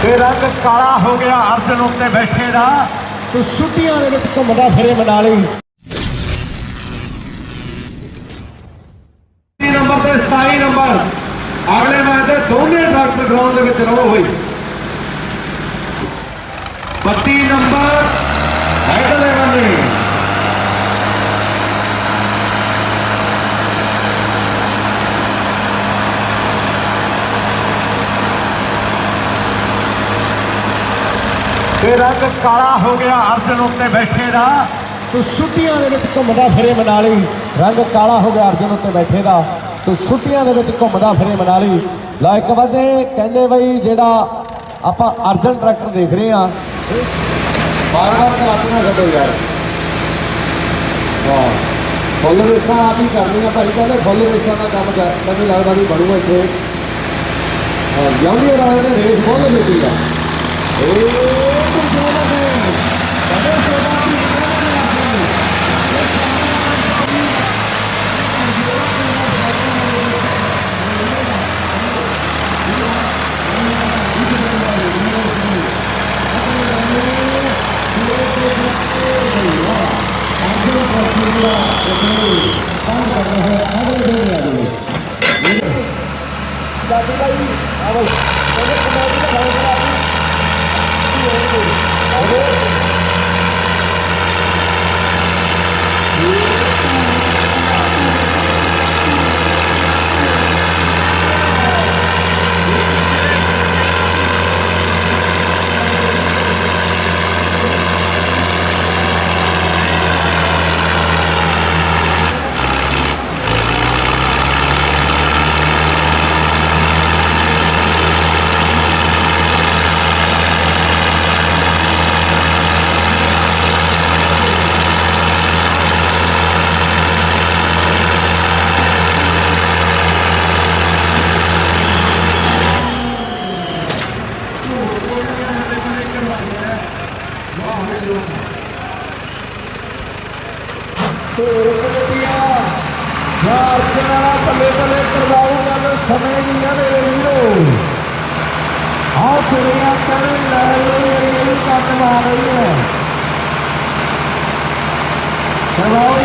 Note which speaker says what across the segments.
Speaker 1: ਤੇ ਰੰਗ ਕਾਲਾ ਹੋ ਗਿਆ ਅਰਜਨ ਉੱਤੇ ਬੈਠੇ ਦਾ।
Speaker 2: ਤੂੰ ਛੁੱਟੀਆਂ ਦੇ ਵਿੱਚ ਘੁੰਮਦਾ ਫਿਰੇ ਮਨਾਲੀ।
Speaker 1: ਨੰਬਰ ਤੇ 27 ਨੰਬਰ ਅਗਲੇ ਮੈਚ ਦੇ ਦੋਨੇ ਡਾਕਟਰ ਗਰਾਊਂਡ ਦੇ ਵਿੱਚ ਰੋ ਹੋਈ। 32 ਨੰਬਰ ਹੈਡਲੇ ਬੰਦੇ ਤੇ ਰੰਗ ਕਾਲਾ ਹੋ ਗਿਆ ਅਰਜਨ ਉੱਤੇ ਬੈਠੇ ਦਾ।
Speaker 2: ਤੂੰ ਛੁੱਟੀਆਂ ਦੇ ਵਿੱਚ ਘੁੰਮਦਾ ਫਿਰੇ ਮਨਾਲੀ। ਰੰਗ ਕਾਲਾ ਹੋ ਗਿਆ ਅਰਜਨ ਉੱਤੇ ਬੈਠੇ ਦਾ। ਤੂੰ ਛੁੱਟੀਆਂ ਦੇ ਵਿੱਚ ਘੁੰਮਦਾ ਫਿਰੇ ਮਨਾਲੀ। ਲਾ ਇੱਕ ਵਾਦੇ ਕਹਿੰਦੇ ਬਈ ਜਿਹੜਾ ਆਪਾਂ ਅਰਜਨ ਟਰੈਕਟਰ ਦੇਖ ਰਹੇ ਆ ਬਾਰ-ਬਾਰ ਕਲਾਸ ਨਾ ਛੱਡੋ ਯਾਰ। ਵਾਹ ਫੁੱਲ ਰੇਸਾਂ ਆਪ ਹੀ ਕਰਨੀਆਂ ਭਾਈ। ਕਹਿੰਦੇ ਫੁੱਲ ਰੇਸਾਂ ਦਾ ਕੰਮ ਮੈਨੂੰ ਲੱਗਦਾ ਵੀ ਬਣੂਗਾ ਇੱਥੇ। ਯਾਨੀ ਰਾਜ ਨੇ ਰੇਸ ਬਹੁਤ ਲਿੱਤੀ ਆ। ਬੱਲੇ ਕਰਵਾਓ ਗੱਲ ਸਮੇਂ ਦੀ ਆ ਮੇਰੇ ਵੀਰੋ। ਆਹ ਕੁੜੀਆਂ ਕਰਨ ਲੈ ਲੋ ਕੰਮ ਆ ਰਹੀ ਹੈ। ਕਰਵਾਓ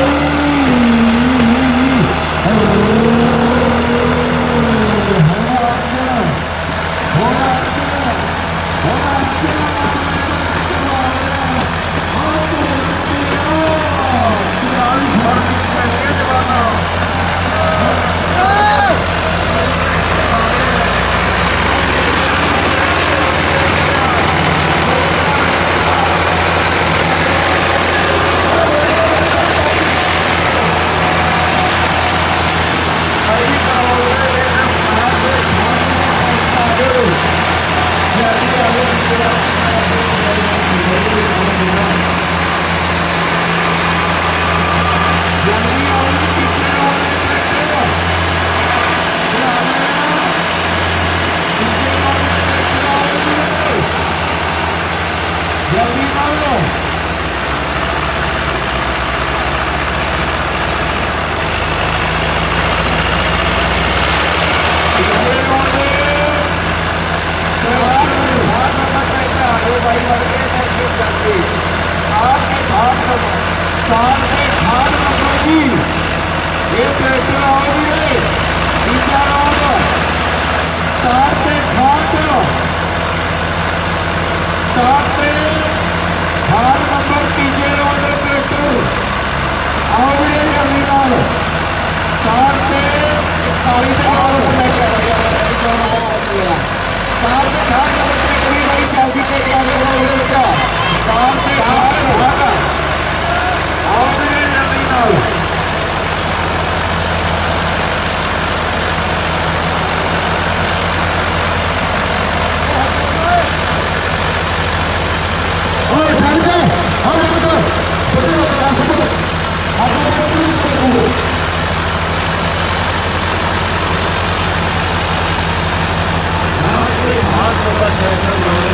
Speaker 1: Gracias.